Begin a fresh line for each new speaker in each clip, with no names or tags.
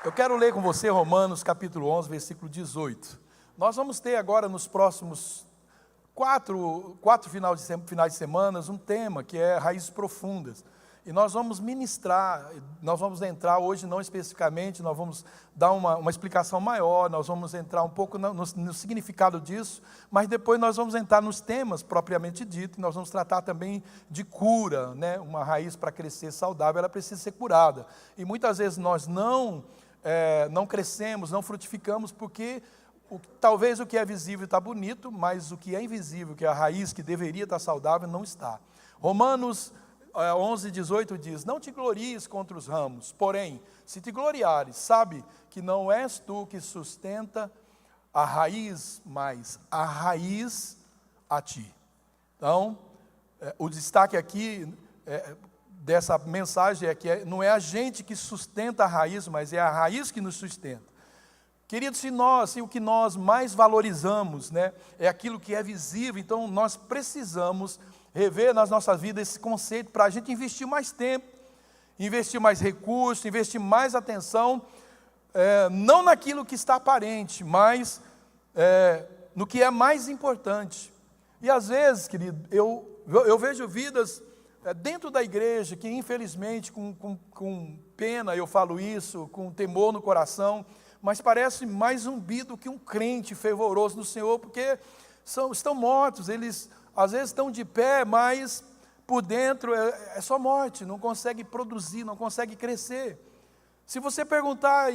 Eu quero ler com você Romanos capítulo 11, versículo 18. Nós vamos ter agora nos próximos quatro finais de semana um tema que é raízes profundas. E nós vamos ministrar, nós vamos entrar hoje não especificamente, nós vamos dar uma explicação maior, nós vamos entrar um pouco no significado disso, mas depois nós vamos entrar nos temas propriamente dito, e nós vamos tratar também de cura, né? Uma raiz para crescer saudável, ela precisa ser curada. E muitas vezes nós não crescemos, não frutificamos, porque talvez o que é visível está bonito, mas o que é invisível, que é a raiz que deveria estar saudável, não está. Romanos 11, 18 diz: não te glories contra os ramos, porém, se te gloriares, sabe que não és tu que sustenta a raiz, mas a raiz a ti. Então, o destaque aqui dessa mensagem é que não é a gente que sustenta a raiz, mas é a raiz que nos sustenta. Queridos, se o que nós mais valorizamos, né, é aquilo que é visível, então nós precisamos rever nas nossas vidas esse conceito para a gente investir mais tempo, investir mais recursos, investir mais atenção, não naquilo que está aparente, mas no que é mais importante. E às vezes, querido, eu vejo vidas dentro da igreja que infelizmente com pena eu falo isso, com temor no coração, mas parece mais zumbi do que um crente fervoroso no Senhor, porque estão mortos, eles às vezes estão de pé, mas por dentro é só morte, não consegue produzir, não consegue crescer. Se você perguntar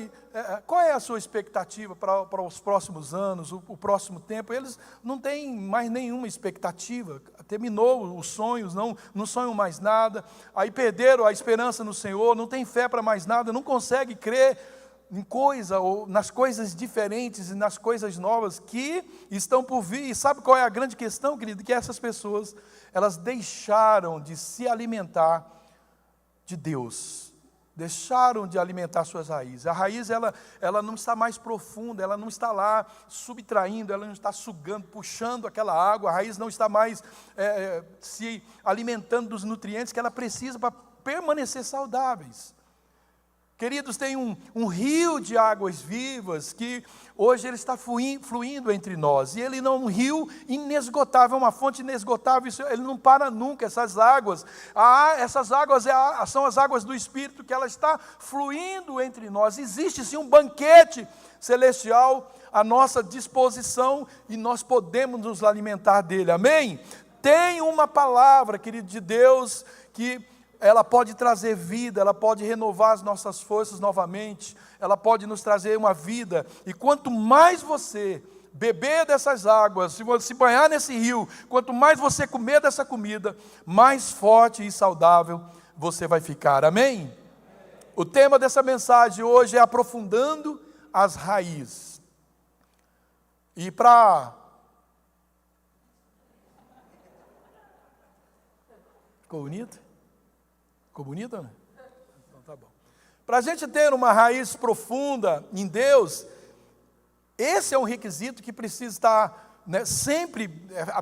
qual é a sua expectativa para os próximos anos, o próximo tempo, eles não têm mais nenhuma expectativa, terminou os sonhos, não sonham mais nada, aí perderam a esperança no Senhor, não tem fé para mais nada, não consegue crer em coisa ou nas coisas diferentes e nas coisas novas que estão por vir. E sabe qual é a grande questão, querido? Que essas pessoas, elas deixaram de se alimentar de Deus, deixaram de alimentar suas raízes. A raiz, ela não está mais profunda, ela não está lá subtraindo, ela não está sugando, puxando aquela água, a raiz não está mais se alimentando dos nutrientes que ela precisa para permanecer saudáveis. Queridos, tem um rio de águas vivas que hoje ele está fluindo entre nós. E ele não é um rio inesgotável, uma fonte inesgotável, ele não para nunca, essas águas. Essas águas são as águas do Espírito, que ela está fluindo entre nós. Existe sim um banquete celestial à nossa disposição e nós podemos nos alimentar dele, amém? Tem uma palavra, querido, de Deus, que ela pode trazer vida, ela pode renovar as nossas forças novamente, ela pode nos trazer uma vida, e quanto mais você beber dessas águas, se você se banhar nesse rio, quanto mais você comer dessa comida, mais forte e saudável você vai ficar, amém? O tema dessa mensagem hoje é aprofundando as raízes. E ficou bonito? Ficou bonito, né? Então tá bom. Para a gente ter uma raiz profunda em Deus, esse é um requisito que precisa estar, né, sempre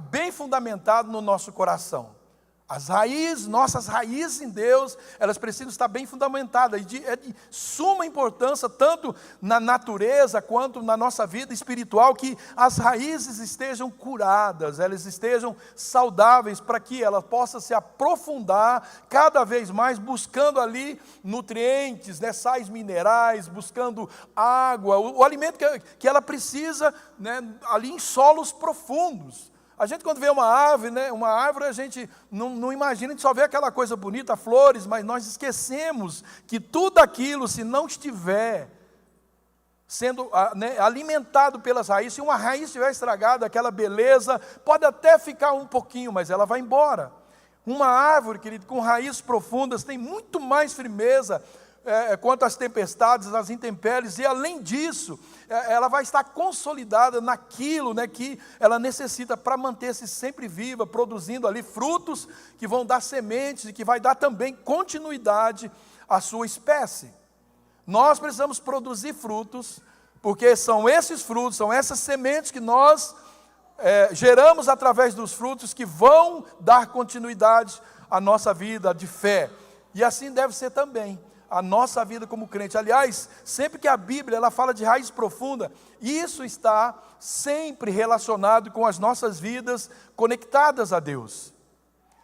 bem fundamentado no nosso coração. As raízes, nossas raízes em Deus, elas precisam estar bem fundamentadas. É de suma importância, tanto na natureza quanto na nossa vida espiritual, que as raízes estejam curadas, elas estejam saudáveis, para que ela possa se aprofundar cada vez mais, buscando ali nutrientes, né, sais minerais, buscando água, o alimento que ela precisa, né, ali em solos profundos. A gente quando vê uma árvore, né, a gente não imagina, a gente só vê aquela coisa bonita, flores, mas nós esquecemos que tudo aquilo, se não estiver sendo, né, alimentado pelas raízes, se uma raiz estiver estragada, aquela beleza pode até ficar um pouquinho, mas ela vai embora. Uma árvore, querido, com raízes profundas, tem muito mais firmeza quanto às tempestades, às intempéries, e além disso, ela vai estar consolidada naquilo, né, que ela necessita para manter-se sempre viva, produzindo ali frutos que vão dar sementes e que vai dar também continuidade à sua espécie. Nós precisamos produzir frutos, porque são esses frutos, são essas sementes que nós geramos através dos frutos que vão dar continuidade à nossa vida de fé. E assim deve ser também a nossa vida como crente. Aliás, sempre que a Bíblia ela fala de raiz profunda, isso está sempre relacionado com as nossas vidas conectadas a Deus.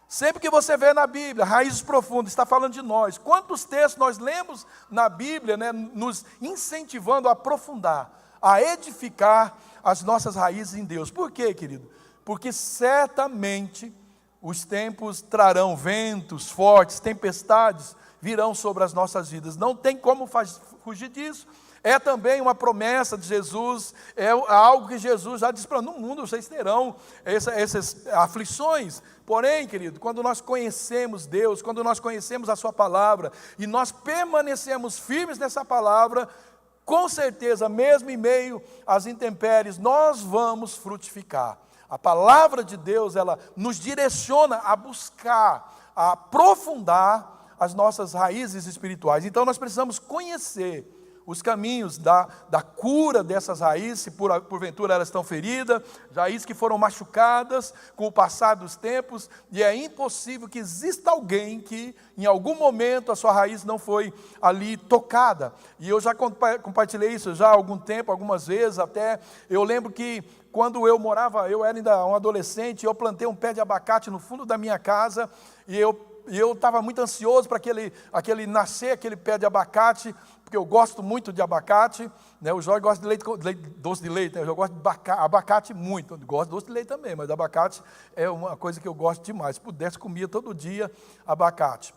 Sempre que você vê na Bíblia, raízes profundas, está falando de nós. Quantos textos nós lemos na Bíblia, né, nos incentivando a aprofundar, a edificar as nossas raízes em Deus. Por quê, querido? Porque certamente os tempos trarão ventos fortes, tempestades virão sobre as nossas vidas. Não tem como fugir disso. É também uma promessa de Jesus, é algo que Jesus já disse para no mundo vocês terão essas aflições. Porém, querido, quando nós conhecemos Deus, quando nós conhecemos a sua palavra, e nós permanecemos firmes nessa palavra, com certeza, mesmo em meio às intempéries, nós vamos frutificar. A palavra de Deus, ela nos direciona a buscar, a aprofundar as nossas raízes espirituais. Então nós precisamos conhecer os caminhos da cura dessas raízes, se porventura elas estão feridas, raízes que foram machucadas com o passar dos tempos, e é impossível que exista alguém que em algum momento a sua raiz não foi ali tocada. E eu já compartilhei isso já há algum tempo, algumas vezes até. Eu lembro que quando eu era ainda um adolescente, eu plantei um pé de abacate no fundo da minha casa, e eu estava muito ansioso para nascer aquele pé de abacate, porque eu gosto muito de abacate, né? O Jorge gosta de doce de leite, né? Eu gosto de abacate muito, eu gosto de doce de leite também, mas abacate é uma coisa que eu gosto demais. Se pudesse, comia todo dia abacate.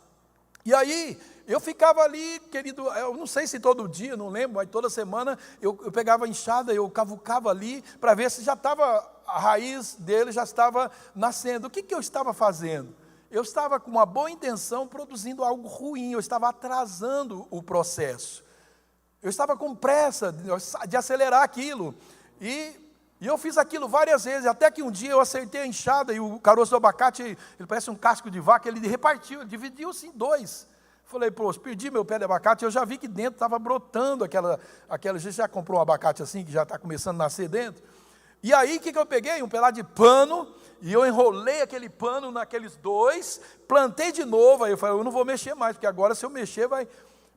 E aí, eu ficava ali, querido, eu não sei se todo dia, não lembro, mas toda semana eu pegava a enxada, eu cavucava ali, para ver se já estava, a raiz dele já estava nascendo. O que eu estava fazendo? Eu estava com uma boa intenção produzindo algo ruim, eu estava atrasando o processo. Eu estava com pressa de acelerar aquilo. E eu fiz aquilo várias vezes, até que um dia eu acertei a enxada e o caroço do abacate, ele parece um casco de vaca, ele repartiu, dividiu-se em dois. Falei, pô, perdi meu pé de abacate, eu já vi que dentro estava brotando aquela. Você já comprou um abacate assim, que já está começando a nascer dentro? E aí, o que eu peguei? Um pedaço de pano, e eu enrolei aquele pano naqueles dois, plantei de novo, aí eu falei, eu não vou mexer mais, porque agora se eu mexer vai...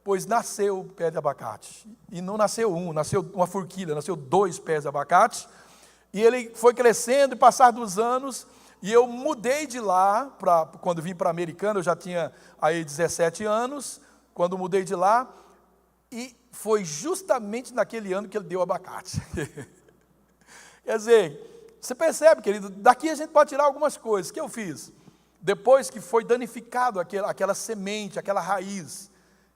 Pois nasceu o pé de abacate, e não nasceu um, nasceu uma forquilha, nasceu 2 pés de abacate, e ele foi crescendo, e passar dos anos, e eu mudei de lá, quando vim para a Americana, eu já tinha aí 17 anos, quando mudei de lá, e foi justamente naquele ano que ele deu abacate. Quer dizer, você percebe, querido, daqui a gente pode tirar algumas coisas. O que eu fiz? Depois que foi danificado aquela semente, aquela raiz,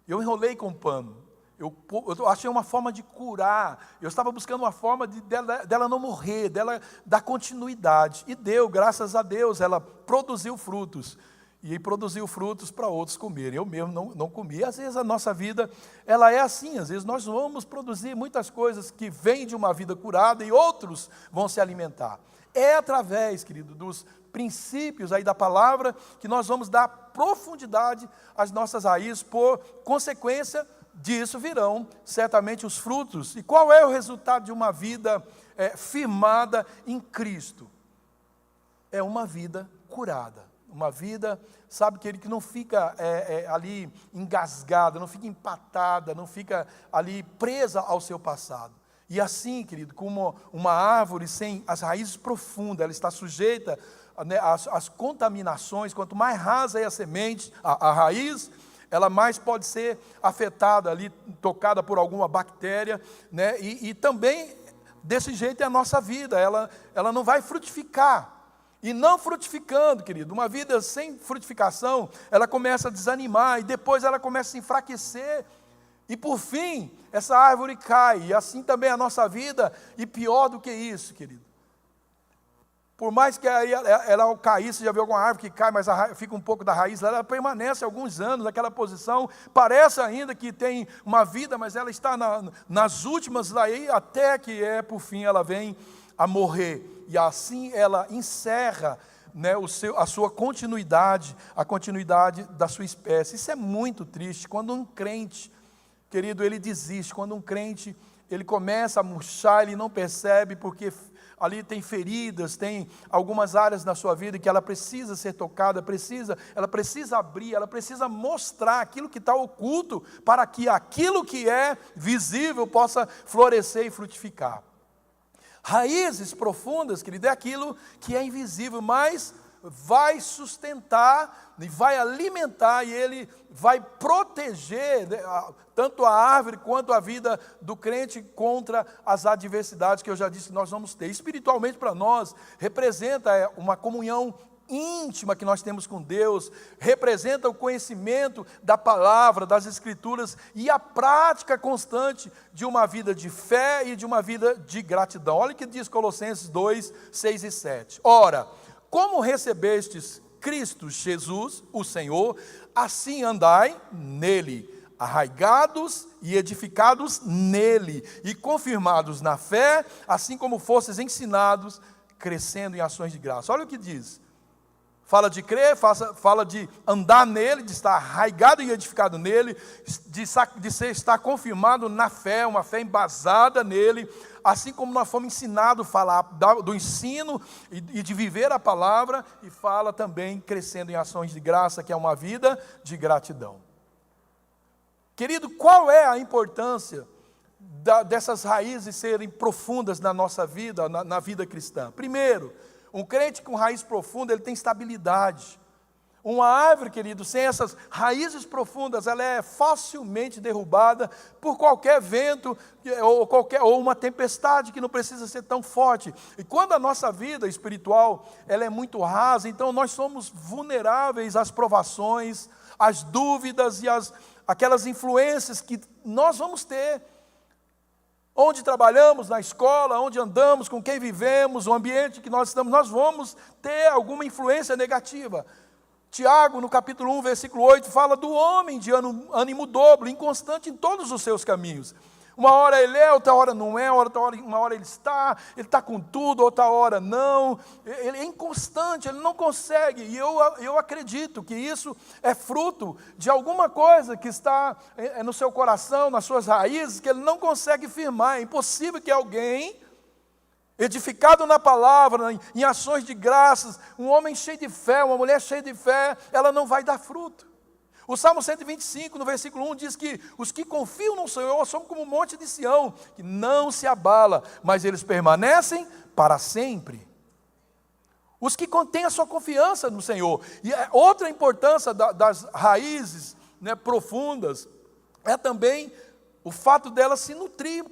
eu enrolei com pano. Eu achei uma forma de curar. Eu estava buscando uma forma dela não morrer, dela dar continuidade. E deu, graças a Deus, ela produziu frutos. E produziu frutos para outros comerem. Eu mesmo não comi. Às vezes a nossa vida, ela é assim. Às vezes nós vamos produzir muitas coisas que vêm de uma vida curada e outros vão se alimentar. É através, querido, dos princípios aí da palavra que nós vamos dar profundidade às nossas raízes. Por consequência disso virão certamente os frutos. E qual é o resultado de uma vida firmada em Cristo? É uma vida curada. Uma vida, sabe, que não fica ali engasgada, não fica empatada, não fica ali presa ao seu passado. E assim, querido, como uma árvore sem as raízes profundas, ela está sujeita, né, às contaminações. Quanto mais rasa é a semente, a raiz, ela mais pode ser afetada ali, tocada por alguma bactéria, né? E também, desse jeito é a nossa vida, ela não vai frutificar. E não frutificando, querido, uma vida sem frutificação, ela começa a desanimar, e depois ela começa a se enfraquecer, e por fim, essa árvore cai, e assim também a nossa vida, e pior do que isso, querido. Por mais que ela cair, você já viu alguma árvore que cai, mas fica um pouco da raiz, ela permanece alguns anos naquela posição, parece ainda que tem uma vida, mas ela está nas últimas daí, até que por fim, ela vem a morrer. E assim ela encerra, né, a sua continuidade, a continuidade da sua espécie. Isso é muito triste. Quando um crente, querido, ele desiste. Quando um crente, ele começa a murchar, ele não percebe, porque ali tem feridas, tem algumas áreas na sua vida que ela precisa ser tocada, ela precisa abrir, ela precisa mostrar aquilo que está oculto, para que aquilo que é visível possa florescer e frutificar. Raízes profundas, querido, é aquilo que é invisível, mas vai sustentar, e vai alimentar, e ele vai proteger tanto a árvore quanto a vida do crente contra as adversidades que eu já disse que nós vamos ter. Espiritualmente, para nós, representa uma comunhão íntima que nós temos com Deus, representa o conhecimento da palavra, das escrituras e a prática constante de uma vida de fé e de uma vida de gratidão. Olha o que diz Colossenses 2, 6 e 7. Ora, como recebestes Cristo Jesus, o Senhor, assim andai nele, arraigados e edificados nele, e confirmados na fé, assim como fostes ensinados, crescendo em ações de graça. Olha o que diz. Fala de crer, fala de andar nele, de estar arraigado e edificado nele, de estar confirmado na fé, uma fé embasada nele, assim como nós fomos ensinados a falar do ensino e de viver a palavra, e fala também crescendo em ações de graça, que é uma vida de gratidão. Querido, qual é a importância dessas raízes serem profundas na nossa vida, na vida cristã? Primeiro, um crente com raiz profunda, ele tem estabilidade. Uma árvore, querido, sem essas raízes profundas, ela é facilmente derrubada por qualquer vento ou uma tempestade que não precisa ser tão forte. E quando a nossa vida espiritual ela é muito rasa, então nós somos vulneráveis às provações, às dúvidas e aquelas influências que nós vamos ter. Onde trabalhamos, na escola, onde andamos, com quem vivemos, o ambiente que nós estamos, nós vamos ter alguma influência negativa. Tiago, no capítulo 1, versículo 8, fala do homem de ânimo dobro, inconstante em todos os seus caminhos. Uma hora ele é, outra hora não é, uma hora ele está com tudo, outra hora não. Ele é inconstante, ele não consegue. E eu acredito que isso é fruto de alguma coisa que está no seu coração, nas suas raízes, que ele não consegue firmar. É impossível que alguém, edificado na palavra, em ações de graças, um homem cheio de fé, uma mulher cheia de fé, ela não vai dar fruto. O Salmo 125, no versículo 1, diz que os que confiam no Senhor são como um monte de Sião, que não se abala, mas eles permanecem para sempre. Os que contêm a sua confiança no Senhor. E outra importância das raízes, né, profundas é também o fato delas se nutrir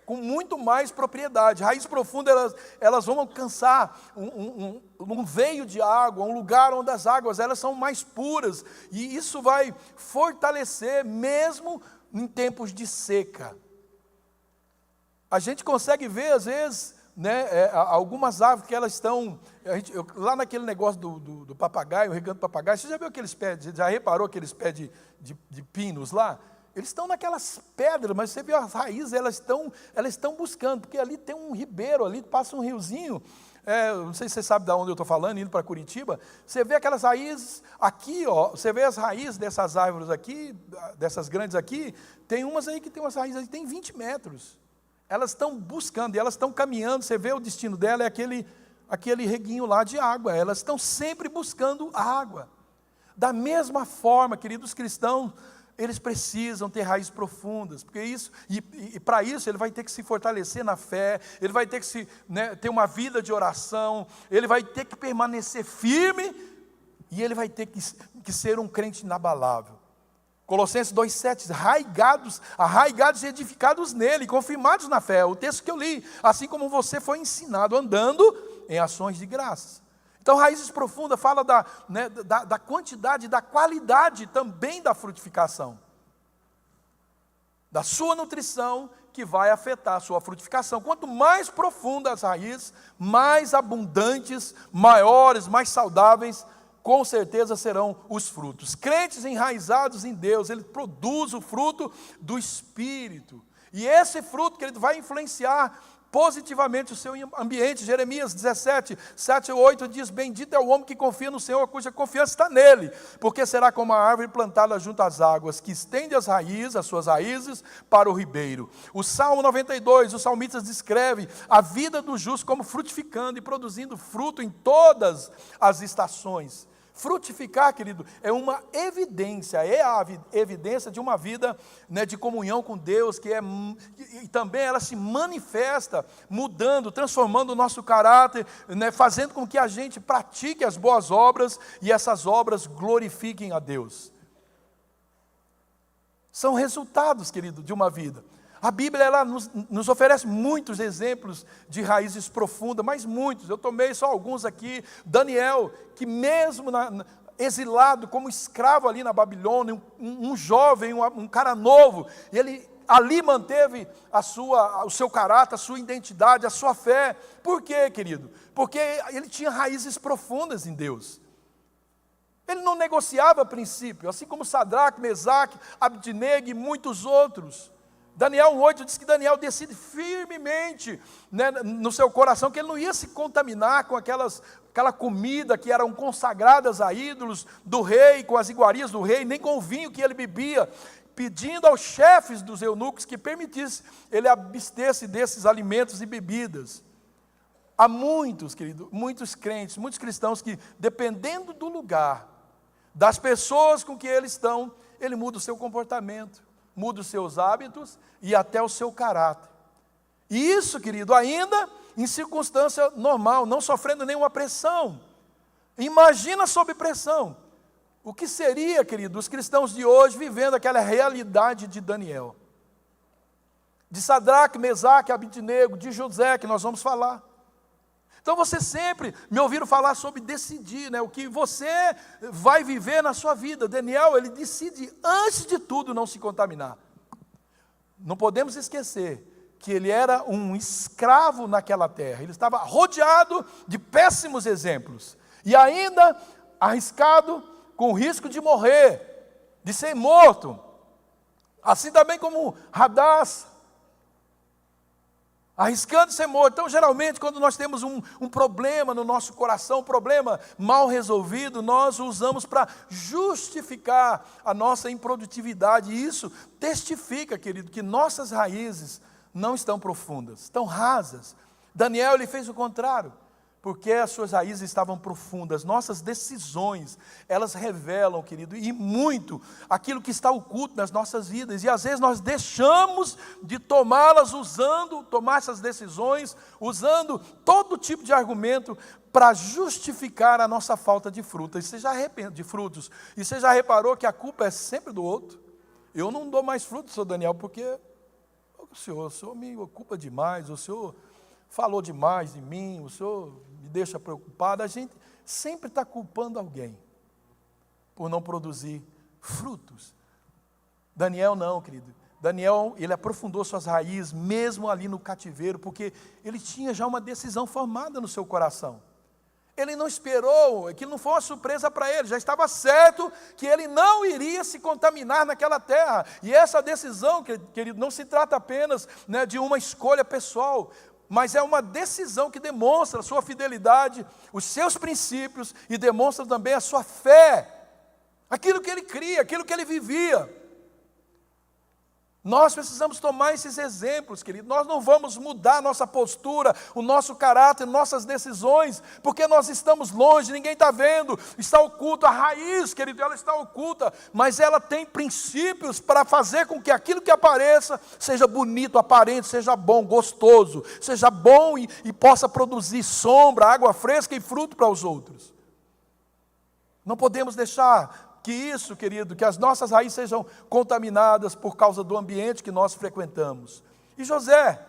com muito mais propriedade. Raízes profundas, elas vão alcançar um veio de água, um lugar onde as águas elas são mais puras, e isso vai fortalecer mesmo em tempos de seca. A gente consegue ver, às vezes, né, algumas árvores que elas estão, lá naquele negócio do papagaio, o recanto do papagaio, você já viu aqueles pés, já reparou aqueles pés de pinos lá? Eles estão naquelas pedras, mas você vê as raízes, elas estão buscando, porque ali tem um ribeiro, ali passa um riozinho, não sei se você sabe de onde eu estou falando, indo para Curitiba, você vê aquelas raízes aqui, ó, você vê as raízes dessas árvores aqui, dessas grandes aqui, tem umas aí que tem umas raízes aí que tem 20 metros, elas estão buscando, e elas estão caminhando, você vê o destino dela, é aquele reguinho lá de água, elas estão sempre buscando água. Da mesma forma, queridos cristãos, eles precisam ter raízes profundas, porque isso, e para isso ele vai ter que se fortalecer na fé, ele vai ter que ter uma vida de oração, ele vai ter que permanecer firme, e ele vai ter que ser um crente inabalável. Colossenses 2,7, arraigados e edificados nele, confirmados na fé, o texto que eu li, assim como você foi ensinado, andando em ações de graça. Então, raízes profundas fala da quantidade, da qualidade também da frutificação. Da sua nutrição, que vai afetar a sua frutificação. Quanto mais profundas as raízes, mais abundantes, maiores, mais saudáveis, com certeza serão os frutos. Crentes enraizados em Deus, ele produz o fruto do Espírito. E esse fruto que ele vai influenciar positivamente o seu ambiente. Jeremias 17, 7 e 8 diz: bendito é o homem que confia no Senhor, cuja confiança está nele, porque será como a árvore plantada junto às águas, que estende as suas raízes para o ribeiro. O Salmo 92, os salmistas descreve a vida do justo como frutificando e produzindo fruto em todas as estações. Frutificar, querido, é uma evidência, é a evidência de uma vida, né, de comunhão com Deus, e também ela se manifesta mudando, transformando o nosso caráter, né, fazendo com que a gente pratique as boas obras e essas obras glorifiquem a Deus. São resultados, querido, de uma vida. A Bíblia ela nos oferece muitos exemplos de raízes profundas, mas muitos. Eu tomei só alguns aqui. Daniel, que mesmo exilado como escravo ali na Babilônia, um jovem, um cara novo, ele ali manteve o seu caráter, a sua identidade, a sua fé. Por quê, querido? Porque ele tinha raízes profundas em Deus. Ele não negociava princípio, assim como Sadraque, Mesaque, Abdinego e muitos outros. Daniel 1,8 diz que Daniel decide firmemente, né, no seu coração que ele não ia se contaminar com aquela comida que eram consagradas a ídolos do rei, com as iguarias do rei, nem com o vinho que ele bebia, pedindo aos chefes dos eunucos que permitisse ele abster-se desses alimentos e bebidas. Há muitos, querido, muitos crentes, muitos cristãos que, dependendo do lugar, das pessoas com que eles estão, ele muda o seu comportamento, muda os seus hábitos e até o seu caráter. E isso, querido, ainda em circunstância normal, não sofrendo nenhuma pressão. Imagina sob pressão. O que seria, querido, os cristãos de hoje vivendo aquela realidade de Daniel, de Sadraque, Mesaque, Abdinego, de José, que nós vamos falar. Então você sempre me ouviram falar sobre decidir, né? O que você vai viver na sua vida. Daniel, ele decide, antes de tudo, não se contaminar. Não podemos esquecer que ele era um escravo naquela terra. Ele estava rodeado de péssimos exemplos. E ainda arriscado com o risco de morrer, de ser morto. Assim também como Hadassa, arriscando ser morto. Então, geralmente, quando nós temos um problema no nosso coração, um problema mal resolvido, nós o usamos para justificar a nossa improdutividade. E isso testifica, querido, que nossas raízes não estão profundas, estão rasas. Daniel, ele fez o contrário, porque as suas raízes estavam profundas. Nossas decisões, elas revelam, querido, e muito aquilo que está oculto nas nossas vidas. E às vezes nós deixamos de tomar essas decisões, usando todo tipo de argumento para justificar a nossa falta de frutas. De frutos. E você já reparou que a culpa é sempre do outro? Eu não dou mais frutos, senhor Daniel, porque o senhor me ocupa demais, o senhor falou demais de mim, o senhor me deixa preocupado. A gente sempre está culpando alguém por não produzir frutos. Daniel não, querido. Daniel, ele aprofundou suas raízes mesmo ali no cativeiro, porque ele tinha já uma decisão formada no seu coração. Ele não esperou, aquilo não foi uma surpresa para ele, já estava certo que ele não iria se contaminar naquela terra. E essa decisão, querido, não se trata apenas, né, de uma escolha pessoal, mas é uma decisão que demonstra a sua fidelidade, os seus princípios, e demonstra também a sua fé, aquilo que ele cria, aquilo que ele vivia. Nós precisamos tomar esses exemplos, querido. Nós não vamos mudar nossa postura, o nosso caráter, nossas decisões, porque nós estamos longe, ninguém está vendo, está oculto. A raiz, querido, ela está oculta, mas ela tem princípios para fazer com que aquilo que apareça seja bonito, aparente, seja bom, gostoso, seja bom e possa produzir sombra, água fresca e fruto para os outros. Não podemos deixar que isso, querido, que as nossas raízes sejam contaminadas por causa do ambiente que nós frequentamos. E José,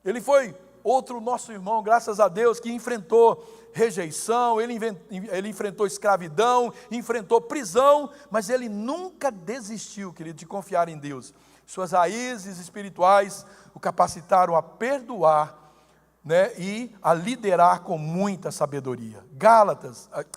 ele foi outro nosso irmão, graças a Deus, que enfrentou rejeição, ele enfrentou escravidão, enfrentou prisão, mas ele nunca desistiu, querido, de confiar em Deus. Suas raízes espirituais o capacitaram a perdoar, né, e a liderar com muita sabedoria.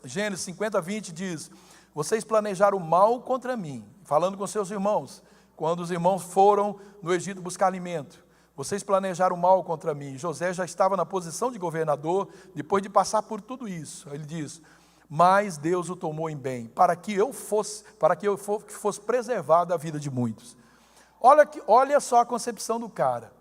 Gênesis 50:20 diz: vocês planejaram mal contra mim, falando com seus irmãos, quando os irmãos foram no Egito buscar alimento. Vocês planejaram mal contra mim. José já estava na posição de governador, depois de passar por tudo isso. Ele diz: mas Deus o tomou em bem, para que fosse preservada a vida de muitos. Olha só a concepção do cara.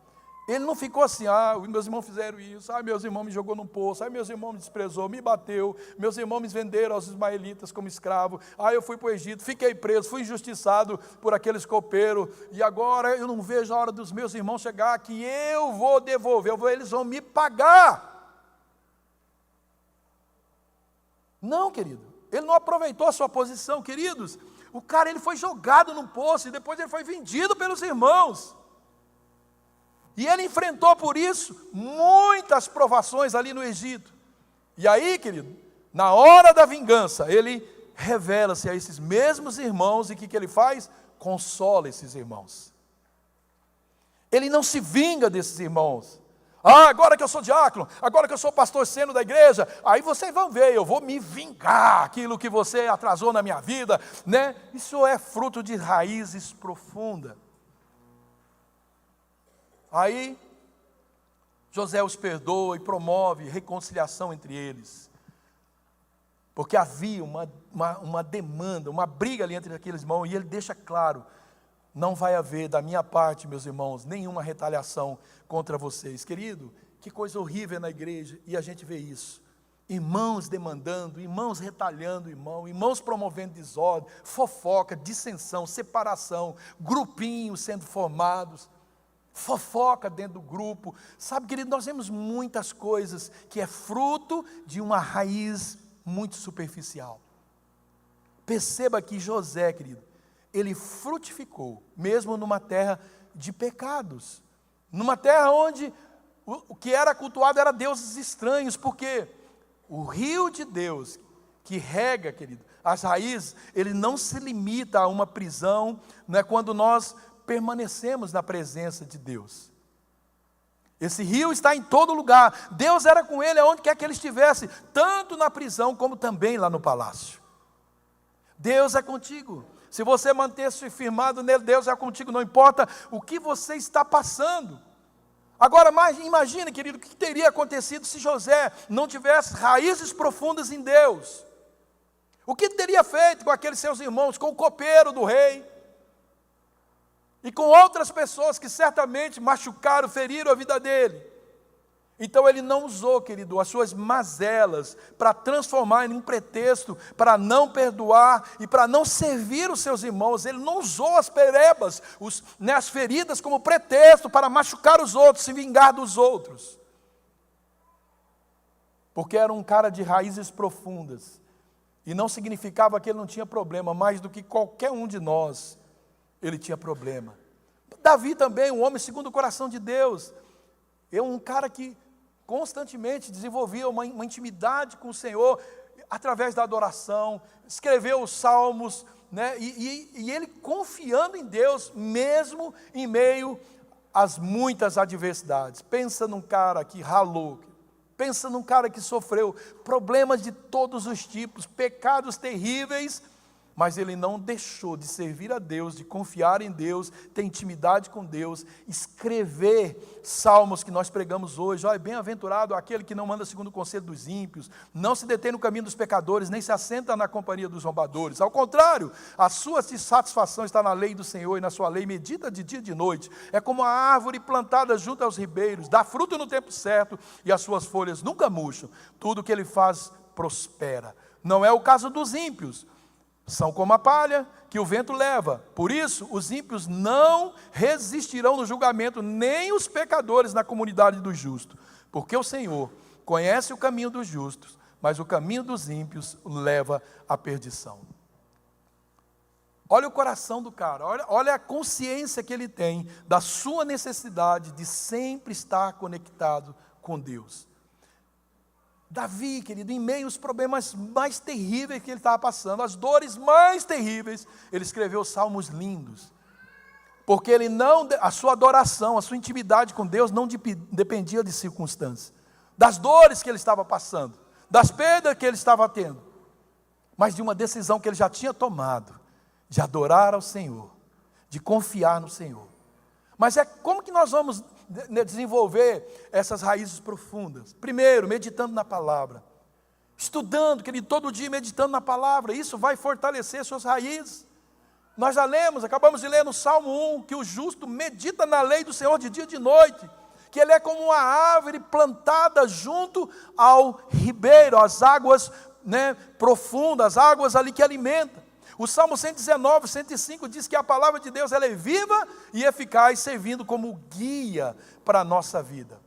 Ele não ficou assim: meus irmãos fizeram isso, meus irmãos me jogou num poço, meus irmãos me desprezou, me bateu, meus irmãos me venderam aos ismaelitas como escravo, eu fui para o Egito, fiquei preso, fui injustiçado por aqueles copeiros, e agora eu não vejo a hora dos meus irmãos chegar, que eu vou devolver, eles vão me pagar. Não, querido, ele não aproveitou a sua posição, queridos. O cara, ele foi jogado num poço, e depois ele foi vendido pelos irmãos. E ele enfrentou por isso muitas provações ali no Egito. E aí, querido, na hora da vingança, ele revela-se a esses mesmos irmãos, e o que ele faz? Consola esses irmãos. Ele não se vinga desses irmãos. Agora que eu sou diácono, agora que eu sou pastor sênior da igreja, aí vocês vão ver, eu vou me vingar aquilo que você atrasou na minha vida, né? Isso é fruto de raízes profundas. Aí, José os perdoa e promove reconciliação entre eles. Porque havia uma demanda, uma briga ali entre aqueles irmãos, e ele deixa claro: não vai haver da minha parte, meus irmãos, nenhuma retaliação contra vocês. Querido, que coisa horrível na igreja, e a gente vê isso. Irmãos demandando, irmãos retalhando irmãos promovendo desordem, fofoca, dissensão, separação, grupinhos sendo formados. Fofoca dentro do grupo, sabe, querido, nós vemos muitas coisas que é fruto de uma raiz muito superficial. Perceba que José, querido, ele frutificou, mesmo numa terra de pecados, numa terra onde o que era cultuado era deuses estranhos, porque o rio de Deus que rega, querido, as raízes, ele não se limita a uma prisão, né, quando nós permanecemos na presença de Deus. Esse rio está em todo lugar. Deus era com ele aonde quer que ele estivesse, tanto na prisão como também lá no palácio. Deus é contigo. Se você manter-se firmado nele, Deus é contigo, não importa o que você está passando. Agora, imagine, querido, o que teria acontecido se José não tivesse raízes profundas em Deus. O que teria feito com aqueles seus irmãos, com o copeiro do rei, e com outras pessoas que certamente machucaram, feriram a vida dele? Então ele não usou, querido, as suas mazelas para transformar em um pretexto para não perdoar e para não servir os seus irmãos. Ele não usou as perebas, as feridas como pretexto para machucar os outros, se vingar dos outros. Porque era um cara de raízes profundas. E não significava que ele não tinha problema, mais do que qualquer um de nós, ele tinha problema. Davi também, um homem segundo o coração de Deus. É um cara que constantemente desenvolvia uma intimidade com o Senhor, através da adoração, escreveu os salmos, né? E ele confiando em Deus, mesmo em meio às muitas adversidades. Pensa num cara que ralou, pensa num cara que sofreu problemas de todos os tipos, pecados terríveis, mas ele não deixou de servir a Deus, de confiar em Deus, ter intimidade com Deus, escrever salmos que nós pregamos hoje. Olha, bem-aventurado aquele que não anda segundo o conselho dos ímpios, não se detém no caminho dos pecadores, nem se assenta na companhia dos zombadores. Ao contrário, a sua satisfação está na lei do Senhor, e na sua lei medita de dia e de noite. É como a árvore plantada junto aos ribeiros, dá fruto no tempo certo, e as suas folhas nunca murcham. Tudo que ele faz prospera. Não é o caso dos ímpios. São como a palha que o vento leva. Por isso, os ímpios não resistirão no julgamento, nem os pecadores na comunidade dos justos. Porque o Senhor conhece o caminho dos justos, mas o caminho dos ímpios leva à perdição. Olha o coração do cara, olha a consciência que ele tem da sua necessidade de sempre estar conectado com Deus. Davi, querido, em meio aos problemas mais terríveis que ele estava passando, as dores mais terríveis, ele escreveu salmos lindos. Porque a sua adoração, a sua intimidade com Deus não dependia de circunstâncias, das dores que ele estava passando, das perdas que ele estava tendo, mas de uma decisão que ele já tinha tomado, de adorar ao Senhor, de confiar no Senhor. Mas como que nós vamos desenvolver essas raízes profundas? Primeiro, meditando na palavra. Estudando, querido, todo dia meditando na palavra. Isso vai fortalecer suas raízes. Nós já lemos, acabamos de ler no Salmo 1, que o justo medita na lei do Senhor de dia e de noite. Que ele é como uma árvore plantada junto ao ribeiro, às águas profundas, as águas ali que alimentam. O Salmo 119, 105 diz que a palavra de Deus ela é viva e eficaz, servindo como guia para a nossa vida.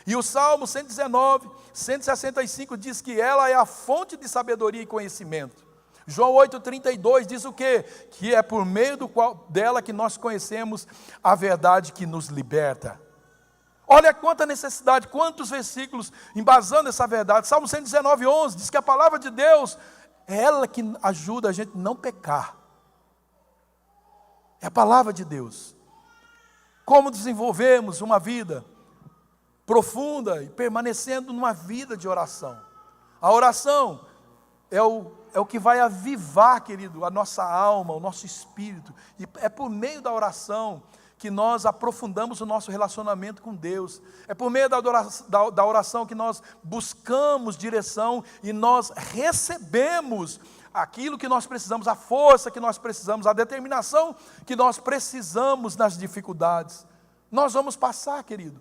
E o Salmo 119, 165 diz que ela é a fonte de sabedoria e conhecimento. João 8,32 diz o quê? Que é por meio dela que nós conhecemos a verdade que nos liberta. Olha quanta necessidade, quantos versículos embasando essa verdade. Salmo 119, 11 diz que a palavra de Deus é ela que ajuda a gente a não pecar. É a palavra de Deus. Como desenvolvemos uma vida profunda e permanecendo numa vida de oração. A oração é o que vai avivar, querido, a nossa alma, o nosso espírito. E é por meio da oração que nós aprofundamos o nosso relacionamento com Deus. É por meio da oração que nós buscamos direção e nós recebemos aquilo que nós precisamos, a força que nós precisamos, a determinação que nós precisamos nas dificuldades. Nós vamos passar, querido.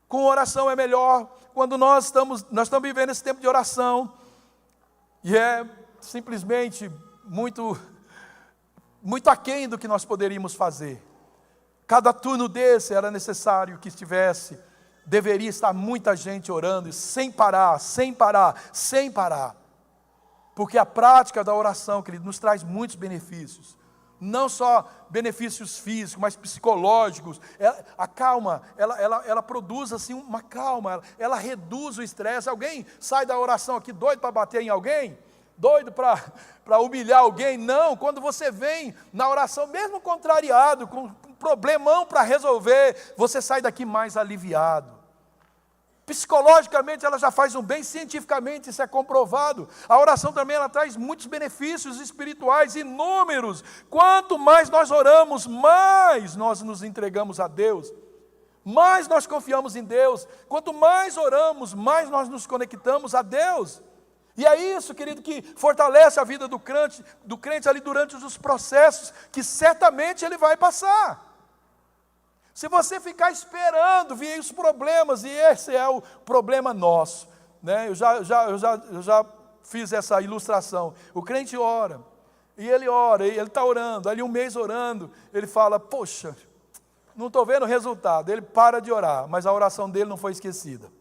Com oração é melhor. Quando nós estamos vivendo esse tempo de oração, e é simplesmente muito aquém do que nós poderíamos fazer. Cada turno desse era necessário que deveria estar muita gente orando, sem parar. Porque a prática da oração, querido, nos traz muitos benefícios. Não só benefícios físicos, mas psicológicos. A calma, ela produz assim uma calma, ela reduz o estresse. Alguém sai da oração aqui doido para bater em alguém? Doido para humilhar alguém? Não, quando você vem na oração, mesmo contrariado, com um problemão para resolver, você sai daqui mais aliviado. Psicologicamente ela já faz um bem, cientificamente isso é comprovado. A oração também ela traz muitos benefícios espirituais, inúmeros. Quanto mais nós oramos, mais nós nos entregamos a Deus, mais nós confiamos em Deus. Quanto mais oramos, mais nós nos conectamos a Deus. E é isso, querido, que fortalece a vida do crente ali durante os processos, que certamente ele vai passar. Se você ficar esperando vir os problemas, e esse é o problema nosso, né? Eu já fiz essa ilustração. O crente ora, e ele está orando, ali um mês orando, ele fala, poxa, não estou vendo o resultado. Ele para de orar, mas a oração dele não foi esquecida.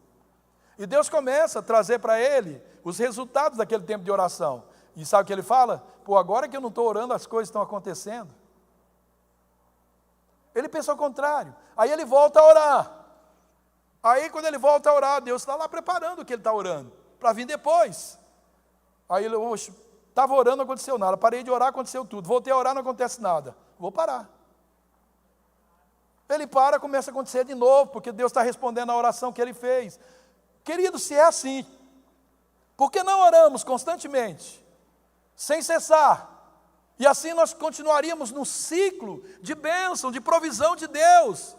E Deus começa a trazer para ele os resultados daquele tempo de oração. E sabe o que ele fala? Pô, agora que eu não estou orando, as coisas estão acontecendo. Ele pensa ao contrário. Aí ele volta a orar. Aí quando ele volta a orar, Deus está lá preparando o que ele está orando, para vir depois. Aí ele, estava orando, não aconteceu nada. Parei de orar, aconteceu tudo. Voltei a orar, não acontece nada. Vou parar. Ele para, começa a acontecer de novo, porque Deus está respondendo a oração que ele fez. Querido, se é assim, por que não oramos constantemente, sem cessar? E assim nós continuaríamos no ciclo de bênção, de provisão de Deus.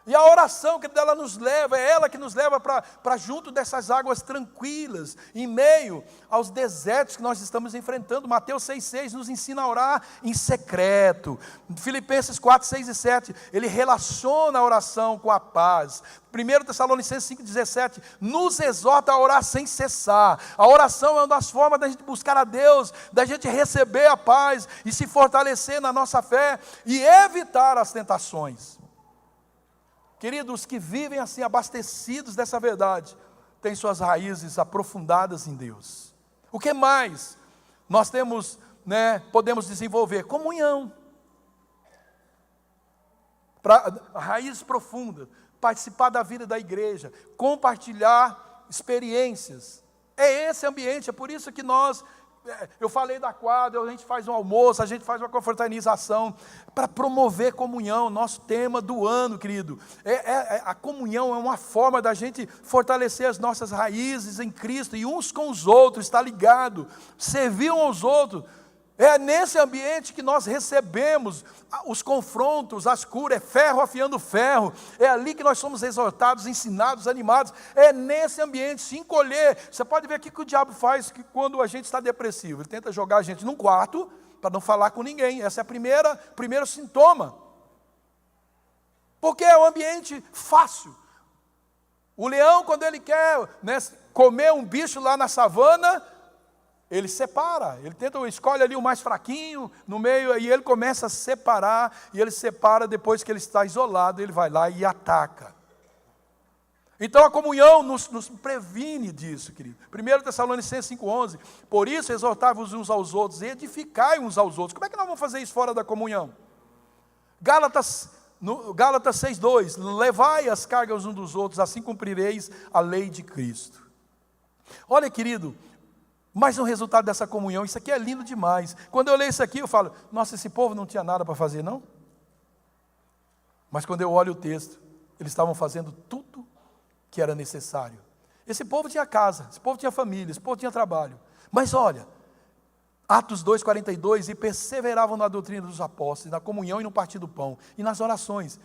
E a oração que ela nos leva, é ela que nos leva para junto dessas águas tranquilas, em meio aos desertos que nós estamos enfrentando. Mateus 6,6 nos ensina a orar em secreto. Filipenses 4, 6 e 7, ele relaciona a oração com a paz. 1 Tessalonicenses 5,17 nos exorta a orar sem cessar. A oração é uma das formas da gente buscar a Deus, da gente receber a paz e se fortalecer na nossa fé e evitar as tentações. Queridos, os que vivem assim, abastecidos dessa verdade, têm suas raízes aprofundadas em Deus. O que mais nós temos, podemos desenvolver? Comunhão. Raízes profundas, participar da vida da igreja, compartilhar experiências. É esse ambiente, é por isso que eu falei da quadra, a gente faz um almoço, a gente faz uma confraternização, para promover comunhão, nosso tema do ano, querido. A comunhão é uma forma da gente fortalecer as nossas raízes em Cristo, e uns com os outros, está ligado, servir uns aos outros, É nesse ambiente que nós recebemos os confrontos, as curas, é ferro afiando ferro. É ali que nós somos exortados, ensinados, animados. É nesse ambiente, se encolher. Você pode ver o que o diabo faz quando a gente está depressivo. Ele tenta jogar a gente num quarto para não falar com ninguém. Esse é o primeiro sintoma. Porque é um ambiente fácil. O leão, quando ele quer, né, comer um bicho lá na savana, ele separa, escolhe ali o mais fraquinho no meio, e ele começa a separar, e ele separa depois que ele está isolado, ele vai lá e ataca. Então a comunhão nos previne disso, querido. 1 Tessalonicenses 5,11, por isso exortai-vos uns aos outros, e edificai uns aos outros. Como é que nós vamos fazer isso fora da comunhão? Gálatas 6,2, levai as cargas uns dos outros, assim cumprireis a lei de Cristo. Olha, querido, mais um resultado dessa comunhão, isso aqui é lindo demais. Quando eu leio isso aqui, eu falo, nossa, esse povo não tinha nada para fazer, não? Mas quando eu olho o texto, eles estavam fazendo tudo que era necessário. Esse povo tinha casa, esse povo tinha família, esse povo tinha trabalho. Mas olha, Atos 2,42, e perseveravam na doutrina dos apóstolos, na comunhão e no partir do pão, e nas orações.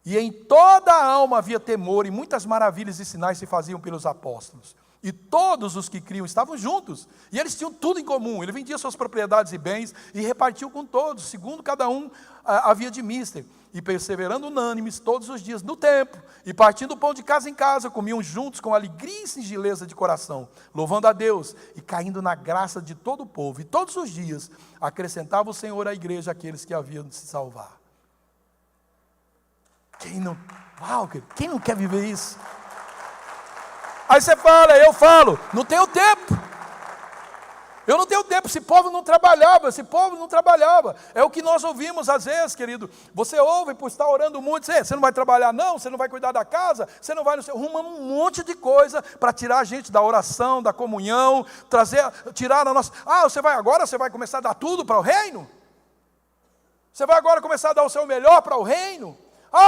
E em toda a alma havia temor, e muitas maravilhas e sinais se faziam pelos apóstolos. E todos os que criam estavam juntos, e eles tinham tudo em comum. Ele vendia suas propriedades e bens, e repartiu com todos, segundo cada um havia de mister. E perseverando unânimes todos os dias no templo, e partindo o pão de casa em casa, comiam juntos com alegria e singeleza de coração, louvando a Deus, e caindo na graça de todo o povo. E todos os dias acrescentava o Senhor à igreja aqueles que haviam de se salvar. Quem não quer viver isso? Aí você fala, eu falo, não tenho tempo. Eu não tenho tempo, esse povo não trabalhava. É o que nós ouvimos às vezes, querido. Você ouve por estar orando muito, você não vai trabalhar não, você não vai cuidar da casa, você não vai, arrumando um monte de coisa para tirar a gente da oração, da comunhão, tirar a nossa... você vai começar a dar tudo para o reino? Você vai agora começar a dar o seu melhor para o reino?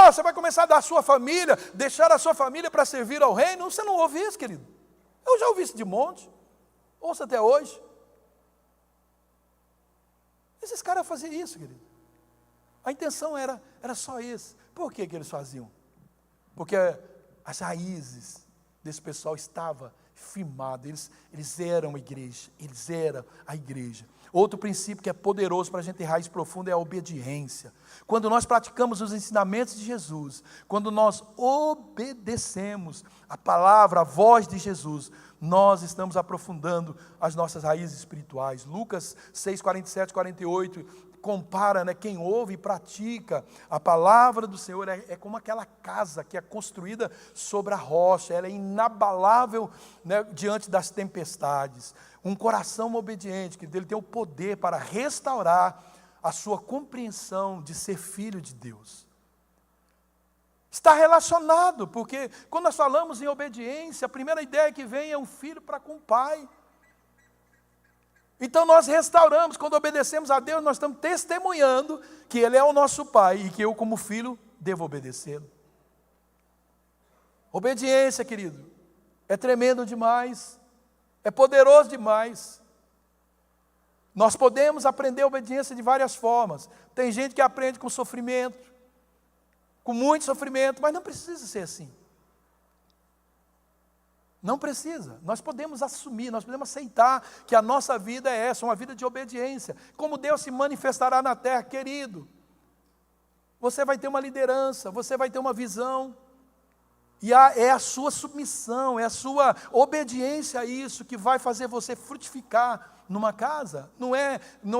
Você vai começar a dar a sua família, deixar a sua família para servir ao reino? Você não ouve isso, querido? Eu já ouvi isso de monte. Ouça até hoje. Esses caras faziam isso, querido. A intenção era só isso. Por que eles faziam? Porque as raízes desse pessoal estavam firmadas. Eles eram a igreja. Outro princípio que é poderoso para a gente ter raiz profunda é a obediência. Quando nós praticamos os ensinamentos de Jesus, quando nós obedecemos a palavra, a voz de Jesus, nós estamos aprofundando as nossas raízes espirituais. Lucas 6, 47, 48, compara, quem ouve e pratica a palavra do Senhor é como aquela casa que é construída sobre a rocha, ela é inabalável, diante das tempestades. Um coração obediente, que ele tem o poder para restaurar a sua compreensão de ser filho de Deus. Está relacionado, porque quando nós falamos em obediência, a primeira ideia que vem é um filho para com o pai. Então nós restauramos, quando obedecemos a Deus, nós estamos testemunhando que Ele é o nosso pai e que eu, como filho, devo obedecê-lo. Obediência, querido, é tremendo demais, é poderoso demais. Nós podemos aprender a obediência de várias formas. Tem gente que aprende com sofrimento, com muito sofrimento, mas não precisa ser assim. Não precisa. Nós podemos assumir, nós podemos aceitar que a nossa vida é essa, uma vida de obediência. Como Deus se manifestará na terra, querido. Você vai ter uma liderança, você vai ter uma visão. E é a sua submissão, é a sua obediência a isso que vai fazer você frutificar numa casa. Não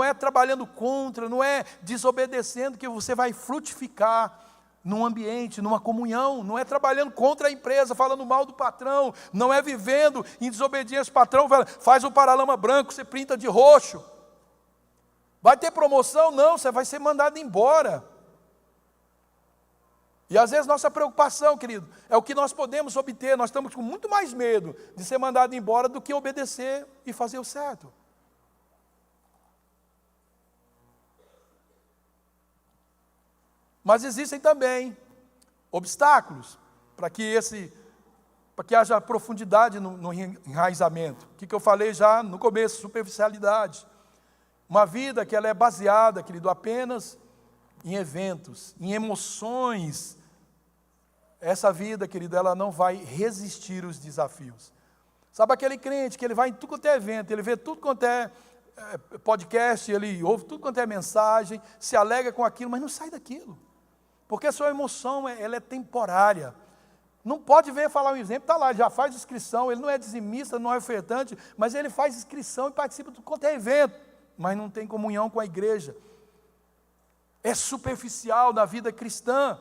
é trabalhando contra, não é desobedecendo que você vai frutificar num ambiente, numa comunhão. Não é trabalhando contra a empresa, falando mal do patrão, não é vivendo em desobediência ao patrão, faz o paralama branco, você pinta de roxo. Vai ter promoção? Não, você vai ser mandado embora. E às vezes nossa preocupação, querido, é o que nós podemos obter. Nós estamos com muito mais medo de ser mandado embora do que obedecer e fazer o certo. Mas existem também obstáculos para que haja profundidade no enraizamento. O que eu falei já no começo, superficialidade. Uma vida que ela é baseada, querido, apenas em eventos, em emoções. Essa vida, querido, ela não vai resistir os desafios. Sabe aquele crente que ele vai em tudo quanto é evento, ele vê tudo quanto é podcast, ele ouve tudo quanto é mensagem, se alegra com aquilo, mas não sai daquilo. Porque a sua emoção, ela é temporária. Não pode ver falar um exemplo, está lá, ele já faz inscrição, ele não é dizimista, não é ofertante, mas ele faz inscrição e participa de tudo quanto é evento, mas não tem comunhão com a igreja. É superficial na vida cristã.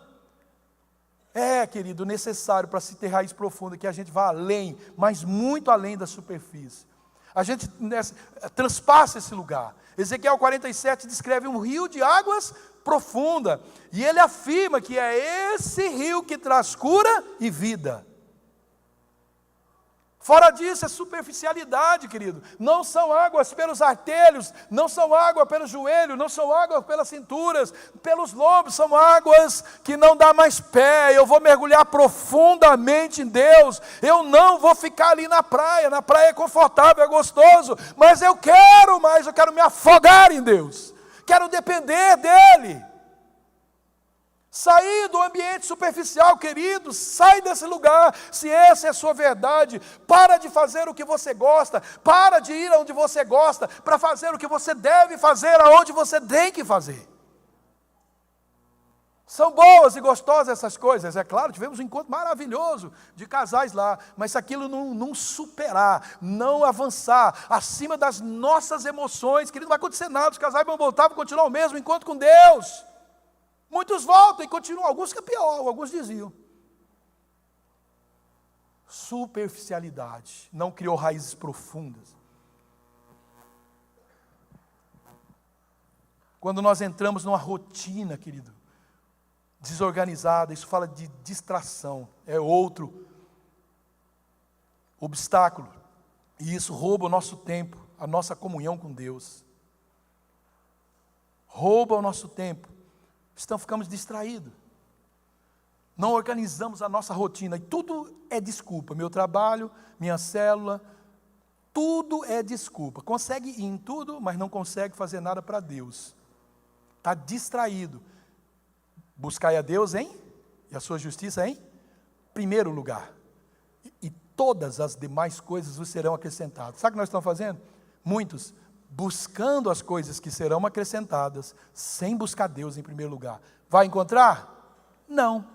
É, querido, necessário para se ter raiz profunda, que a gente vá além, mas muito além da superfície. A gente transpassa esse lugar. Ezequiel 47 descreve um rio de águas profunda, e ele afirma que é esse rio que traz cura e vida. Fora disso, é superficialidade, querido. Não são águas pelos artelhos, não são água pelo joelho, não são águas pelas cinturas, pelos lombos, são águas que não dá mais pé. Eu vou mergulhar profundamente em Deus. Eu não vou ficar ali na praia é confortável, é gostoso, mas eu quero mais, eu quero me afogar em Deus. Quero depender dEle. Sair do ambiente superficial, querido, sai desse lugar, se essa é a sua verdade. Para de fazer o que você gosta, para de ir aonde você gosta, para fazer o que você deve fazer, aonde você tem que fazer. São boas e gostosas essas coisas, é claro, tivemos um encontro maravilhoso de casais lá, mas se aquilo não superar, não avançar acima das nossas emoções, querido, não vai acontecer nada, os casais vão voltar, vão continuar o mesmo encontro com Deus. Muitos voltam e continuam, alguns que é pior, alguns diziam. Superficialidade, não criou raízes profundas. Quando nós entramos numa rotina, querido, desorganizada, isso fala de distração, é outro obstáculo. E isso rouba o nosso tempo, a nossa comunhão com Deus. Rouba o nosso tempo. Então ficamos distraídos. Não organizamos a nossa rotina. E tudo é desculpa. Meu trabalho, minha célula, tudo é desculpa. Consegue ir em tudo, mas não consegue fazer nada para Deus. Está distraído. Buscai a Deus e a sua justiça em primeiro lugar. E todas as demais coisas vos serão acrescentadas. Sabe o que nós estamos fazendo? Muitos buscando as coisas que serão acrescentadas, sem buscar Deus em primeiro lugar. Vai encontrar? Não.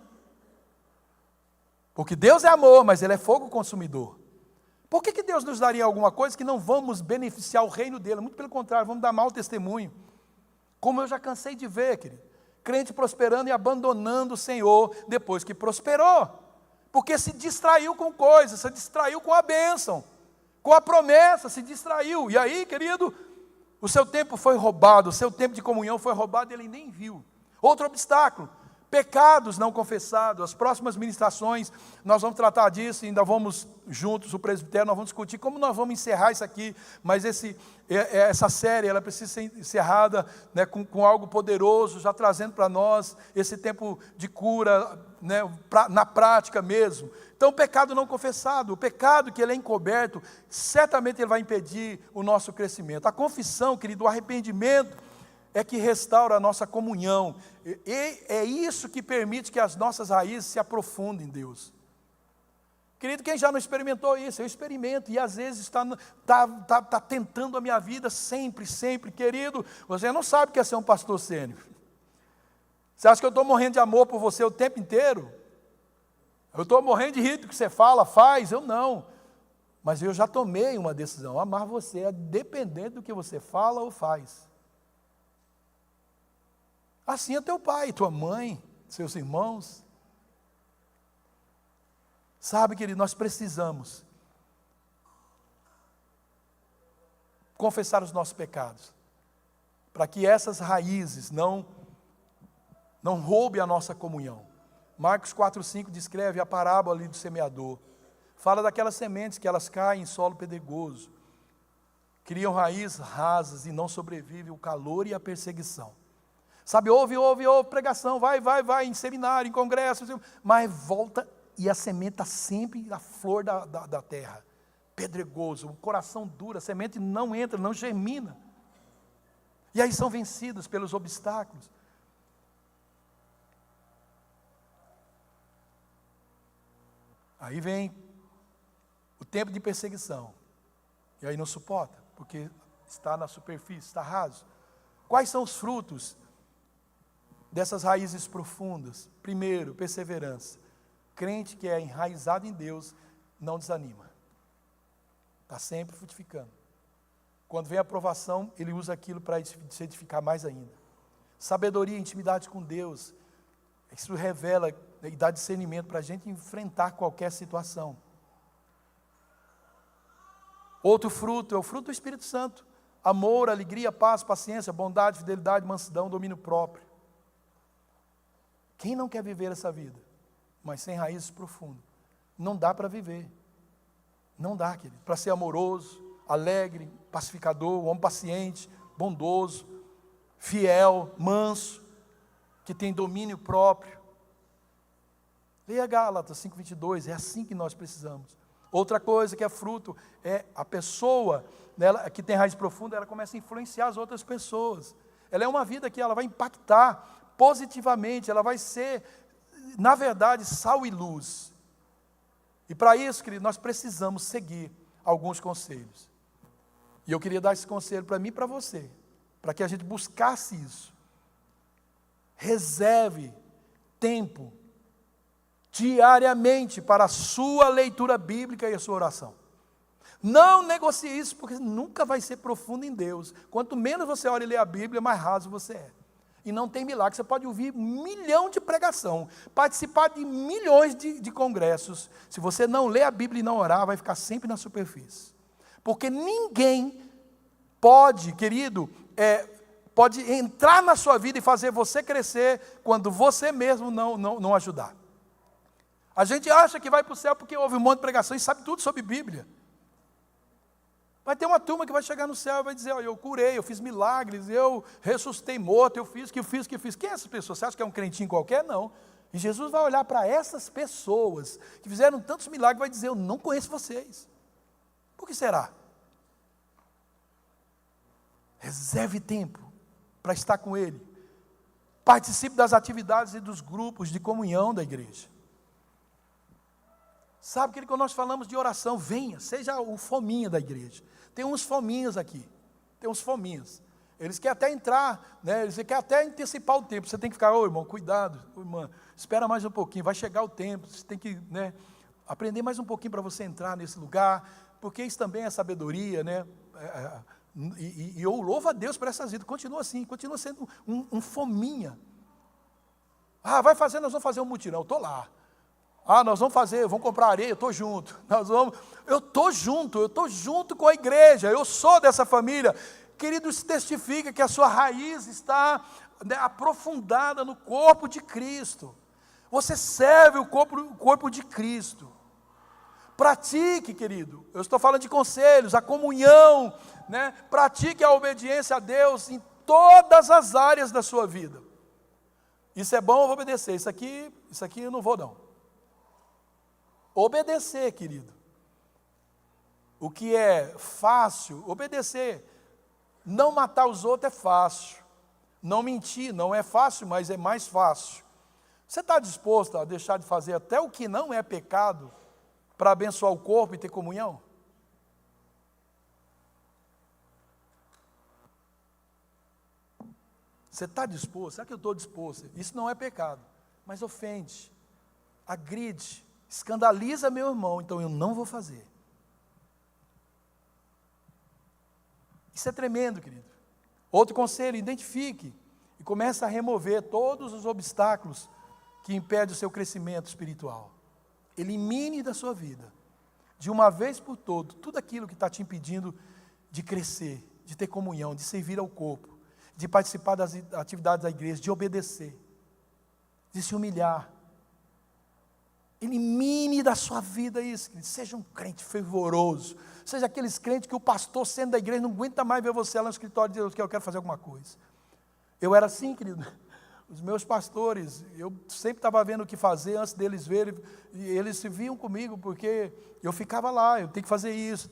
Porque Deus é amor, mas Ele é fogo consumidor. Por que Deus nos daria alguma coisa que não vamos beneficiar o reino dEle? Muito pelo contrário, vamos dar mau testemunho. Como eu já cansei de ver, querido, crente prosperando e abandonando o Senhor depois que prosperou. Porque se distraiu com coisas, se distraiu com a bênção, com a promessa, se distraiu. E aí, querido, o seu tempo foi roubado, o seu tempo de comunhão foi roubado e ele nem viu. Outro obstáculo, pecados não confessados. As próximas ministrações, nós vamos tratar disso, ainda vamos juntos, o presbitério, nós vamos discutir como nós vamos encerrar isso aqui, mas essa série, ela precisa ser encerrada, né, com algo poderoso, já trazendo para nós esse tempo de cura, né, na prática mesmo. Então, o pecado não confessado, o pecado que ele é encoberto, certamente ele vai impedir o nosso crescimento. A confissão, querido, o arrependimento é que restaura a nossa comunhão. E é isso que permite que as nossas raízes se aprofundem em Deus. Querido, quem já não experimentou isso? Eu experimento, e às vezes está tentando a minha vida sempre, querido. Você não sabe o que é ser um pastor sênior. Você acha que eu estou morrendo de amor por você o tempo inteiro? Eu estou morrendo de rir do que você fala, faz? Eu não. Mas eu já tomei uma decisão, amar você é dependente do que você fala ou faz. Assim é teu pai, tua mãe, seus irmãos. Sabe, querido, nós precisamos confessar os nossos pecados, para que essas raízes não roubem a nossa comunhão. Marcos 4,5 descreve a parábola ali do semeador. Fala daquelas sementes que elas caem em solo pedregoso, criam raízes rasas e não sobrevivem o calor e a perseguição. Sabe, ouve pregação, vai em seminário, em congresso, mas volta e a semente está sempre a flor da terra. Pedregoso, o coração duro, a semente não entra, não germina. E aí são vencidos pelos obstáculos. Aí vem o tempo de perseguição. E aí não suporta, porque está na superfície, está raso. Quais são os frutos dessas raízes profundas? Primeiro, perseverança. Crente que é enraizado em Deus não desanima. Está sempre frutificando. Quando vem a provação, ele usa aquilo para se edificar mais ainda. Sabedoria, intimidade com Deus. Isso revela e dá discernimento para a gente enfrentar qualquer situação. Outro fruto é o fruto do Espírito Santo. Amor, alegria, paz, paciência, bondade, fidelidade, mansidão, domínio próprio. Quem não quer viver essa vida? Mas sem raízes profundas. Não dá para viver. Não dá, querido. Para ser amoroso, alegre, pacificador, um homem paciente, bondoso, fiel, manso, que tem domínio próprio. Leia Gálatas 5:22, é assim que nós precisamos. Outra coisa que é fruto, é a pessoa que tem raiz profunda, ela começa a influenciar as outras pessoas. Ela é uma vida que ela vai impactar positivamente, ela vai ser, na verdade, sal e luz. E para isso, querido, nós precisamos seguir alguns conselhos. E eu queria dar esse conselho para mim e para você, para que a gente buscasse isso. Reserve tempo diariamente para a sua leitura bíblica e a sua oração. Não negocie isso, porque nunca vai ser profundo em Deus. Quanto menos você ora e lê a Bíblia, mais raso você é. E não tem milagre. Você pode ouvir 1 milhão de pregação, participar de milhões de congressos. Se você não lê a Bíblia e não orar, vai ficar sempre na superfície. Porque ninguém pode, querido, pode entrar na sua vida e fazer você crescer quando você mesmo não ajudar. A gente acha que vai para o céu porque ouve um monte de pregação e sabe tudo sobre Bíblia. Vai ter uma turma que vai chegar no céu e vai dizer, olha, eu curei, eu fiz milagres, eu ressuscitei morto, eu fiz. Quem é essa pessoa? Você acha que é um crentinho qualquer? Não. E Jesus vai olhar para essas pessoas que fizeram tantos milagres e vai dizer, eu não conheço vocês. Por que será? Reserve tempo para estar com Ele. Participe das atividades e dos grupos de comunhão da igreja. Sabe, querido, quando nós falamos de oração, venha, seja o fominha da igreja. Tem uns fominhas aqui, tem uns fominhas. Eles querem até entrar, né? Eles querem até antecipar o tempo. Você tem que ficar, irmão, cuidado, irmã, espera mais um pouquinho, vai chegar o tempo, você tem que, aprender mais um pouquinho para você entrar nesse lugar, porque isso também é sabedoria, né? E eu louvo a Deus por essas vidas, continua assim, continua sendo um fominha. Vai fazer, nós vamos fazer um mutirão, eu estou lá. Nós vamos fazer, vamos comprar areia, eu estou junto. Eu estou junto com a igreja, eu sou dessa família. Querido, isso testifica que a sua raiz está aprofundada no corpo de Cristo. Você serve o corpo de Cristo. Pratique, querido, eu estou falando de conselhos, a comunhão, pratique a obediência a Deus em todas as áreas da sua vida. Isso é bom, eu vou obedecer, isso aqui eu não vou não. Obedecer, querido. O que é fácil, obedecer. Não matar os outros é fácil. Não mentir não é fácil, mas é mais fácil. Você está disposto a deixar de fazer até o que não é pecado para abençoar o corpo e ter comunhão? Você está disposto? Será que eu estou disposto? Isso não é pecado, mas ofende, agride, escandaliza meu irmão, então eu não vou fazer. Isso é tremendo, querido. Outro conselho, identifique e comece a remover todos os obstáculos que impedem o seu crescimento espiritual. Elimine da sua vida, de uma vez por todas, tudo aquilo que está te impedindo de crescer, de ter comunhão, de servir ao corpo, de participar das atividades da igreja, de obedecer, de se humilhar. Elimine da sua vida isso, querido. Seja um crente fervoroso, seja aqueles crentes que o pastor sendo da igreja não aguenta mais ver você lá no escritório e dizer, eu quero fazer alguma coisa. Eu era assim, querido, Os meus pastores, eu sempre estava vendo o que fazer antes deles verem, e eles se viam comigo, porque eu ficava lá, eu tenho que fazer isso,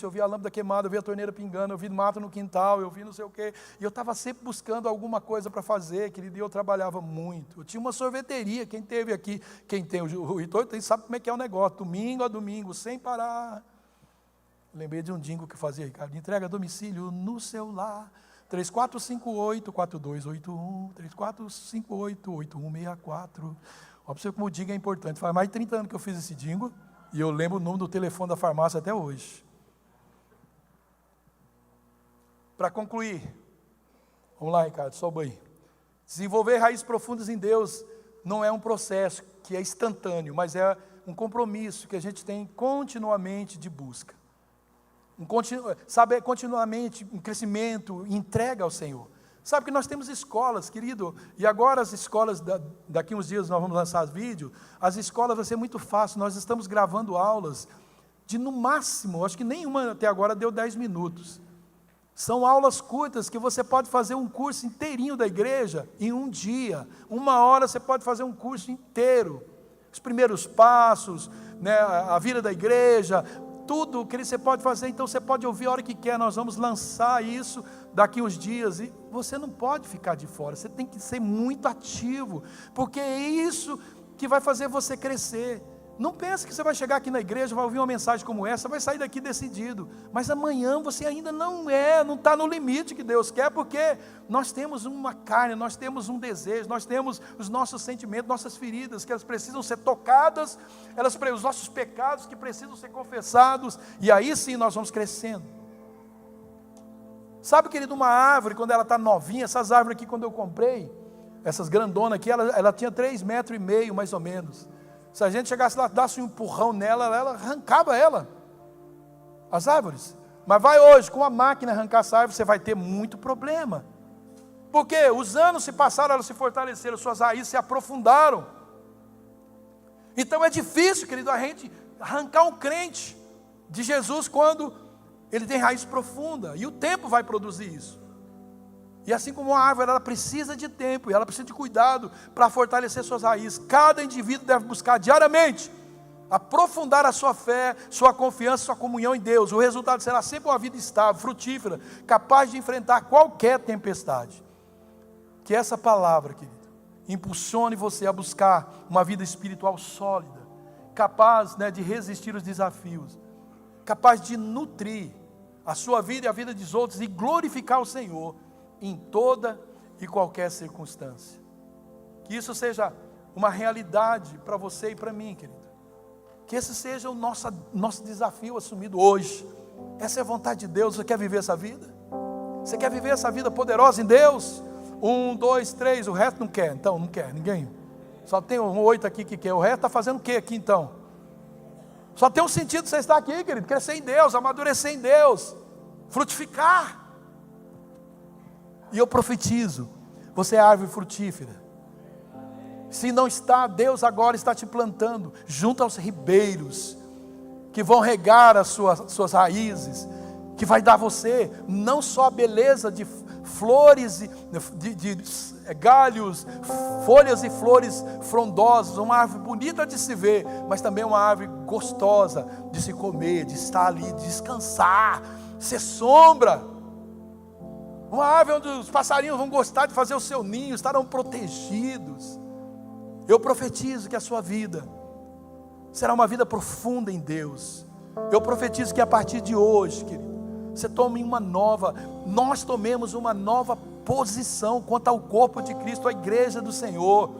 eu via a lâmpada queimada, eu via a torneira pingando, eu vi mato no quintal, eu vi não sei o quê, e eu estava sempre buscando alguma coisa para fazer, querido, e eu trabalhava muito. Eu tinha uma sorveteria, quem teve aqui, quem tem o Heitor, sabe como é que é o negócio, domingo a domingo, sem parar. Lembrei de um jingle que eu fazia, Ricardo, entrega a domicílio no seu lar, 3458-4281, 3458-8164. Ó, para você como o jingle é importante. Faz mais de 30 anos que eu fiz esse jingle e eu lembro o número do telefone da farmácia até hoje. Para concluir, vamos lá, Ricardo, sobe aí. Desenvolver raízes profundas em Deus não é um processo que é instantâneo, mas é um compromisso que a gente tem continuamente de busca. Sabe, continuamente um crescimento, entrega ao Senhor. Sabe que nós temos escolas, querido, e agora as escolas, daqui uns dias nós vamos lançar vídeo, as escolas vai ser muito fácil, nós estamos gravando aulas de no máximo, acho que nenhuma até agora deu 10 minutos. São aulas curtas que você pode fazer um curso inteirinho da igreja em um dia. 1 hora você pode fazer um curso inteiro. Os primeiros passos, né, a vida da igreja, tudo que você pode fazer, então você pode ouvir a hora que quer, nós vamos lançar isso daqui uns dias, e você não pode ficar de fora, você tem que ser muito ativo, porque é isso que vai fazer você crescer. Não pense que você vai chegar aqui na igreja, vai ouvir uma mensagem como essa, vai sair daqui decidido, mas amanhã você ainda não está no limite que Deus quer, porque nós temos uma carne, nós temos um desejo, nós temos os nossos sentimentos, nossas feridas, que elas precisam ser tocadas, os nossos pecados que precisam ser confessados, e aí sim nós vamos crescendo. Sabe, querido, uma árvore, quando ela está novinha, essas árvores aqui, quando eu comprei, essas grandonas aqui, ela tinha 3,5 metros, mais ou menos. Se a gente chegasse lá, dasse um empurrão nela, ela arrancava as árvores. Mas vai hoje, com a máquina arrancar essa árvore, você vai ter muito problema. Porque os anos se passaram, elas se fortaleceram, suas raízes se aprofundaram. Então é difícil, querido, a gente arrancar um crente de Jesus quando ele tem raiz profunda. E o tempo vai produzir isso. E assim como uma árvore, ela precisa de tempo, e ela precisa de cuidado para fortalecer suas raízes. Cada indivíduo deve buscar diariamente aprofundar a sua fé, sua confiança, sua comunhão em Deus. O resultado será sempre uma vida estável, frutífera, capaz de enfrentar qualquer tempestade. Que essa palavra, querido, impulsione você a buscar uma vida espiritual sólida, capaz, né, de resistir os desafios, capaz de nutrir a sua vida e a vida dos outros e glorificar o Senhor em toda e qualquer circunstância. Que isso seja uma realidade para você e para mim, querido. Que esse seja o nosso desafio assumido hoje. Essa é a vontade de Deus. Você quer viver essa vida? Você quer viver essa vida poderosa em Deus? 1, 2, 3, o resto não quer. Então, não quer, ninguém. Só tem 8 aqui que quer. O resto está fazendo o que aqui então? Só tem um sentido você estar aqui, querido. Crescer em Deus, amadurecer em Deus, frutificar. E eu profetizo, você é árvore frutífera. Se não está, Deus agora está te plantando junto aos ribeiros, que vão regar as suas raízes, que vai dar a você não só a beleza de flores, de galhos, folhas e flores frondosas, uma árvore bonita de se ver, mas também uma árvore gostosa de se comer, de estar ali, de descansar, ser sombra. Uma árvore onde os passarinhos vão gostar de fazer o seu ninho, estarão protegidos. Eu profetizo que a sua vida será uma vida profunda em Deus. Eu profetizo que a partir de hoje, querido, nós tomemos uma nova posição quanto ao corpo de Cristo, a igreja do Senhor.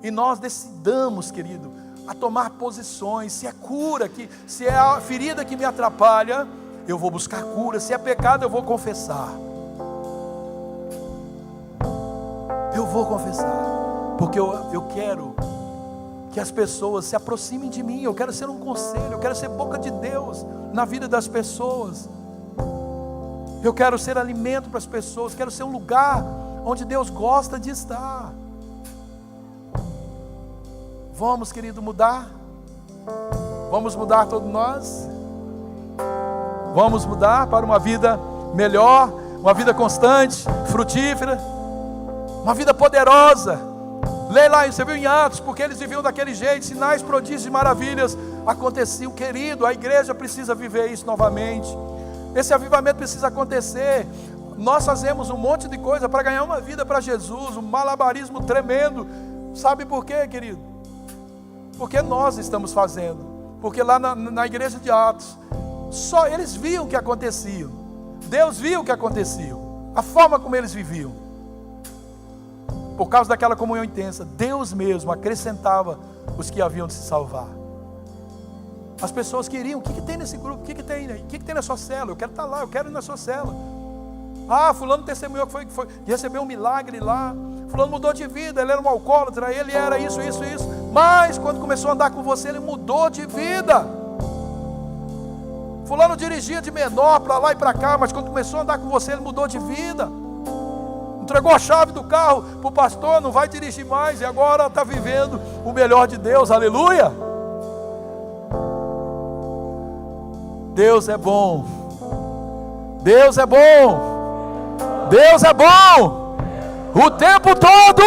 E nós decidamos, querido, a tomar posições. Se é cura, se é a ferida que me atrapalha, eu vou buscar cura. Se é pecado, eu vou confessar. Eu vou confessar, porque eu quero que as pessoas se aproximem de mim. Eu quero ser um conselho, eu quero ser boca de Deus na vida das pessoas. Eu quero ser alimento para as pessoas, quero ser um lugar onde Deus gosta de estar. Vamos, querido, mudar? Vamos mudar todos nós? Vamos mudar para uma vida melhor, uma vida constante, frutífera? Uma vida poderosa. Lê lá, você viu em Atos, porque eles viviam daquele jeito, sinais, prodígios e maravilhas aconteciam. Querido, a igreja precisa viver isso novamente. Esse avivamento precisa acontecer. Nós fazemos um monte de coisa para ganhar uma vida para Jesus, um malabarismo tremendo. Sabe por quê, querido? Porque nós estamos fazendo. Porque lá na igreja de Atos, só eles viam o que acontecia. Deus viu o que acontecia, a forma como eles viviam. Por causa daquela comunhão intensa, Deus mesmo acrescentava os que haviam de se salvar. As pessoas queriam, o que tem nesse grupo? O que tem na sua célula? Eu quero estar lá, eu quero ir na sua célula. Ah, fulano testemunhou que foi recebeu um milagre lá. Fulano mudou de vida, ele era um alcoólatra, ele era isso. Mas quando começou a andar com você, ele mudou de vida. Fulano dirigia de menor para lá e para cá, mas quando começou a andar com você, ele mudou de vida. Entregou a chave do carro para o pastor, não vai dirigir mais, e agora está vivendo o melhor de Deus, aleluia. Deus é bom, Deus é bom, Deus é bom, o tempo todo,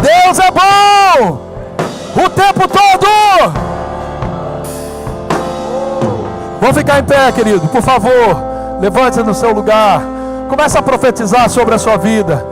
Deus é bom, o tempo todo. Vamos ficar em pé, querido, por favor, levante-se no seu lugar, comece a profetizar sobre a sua vida.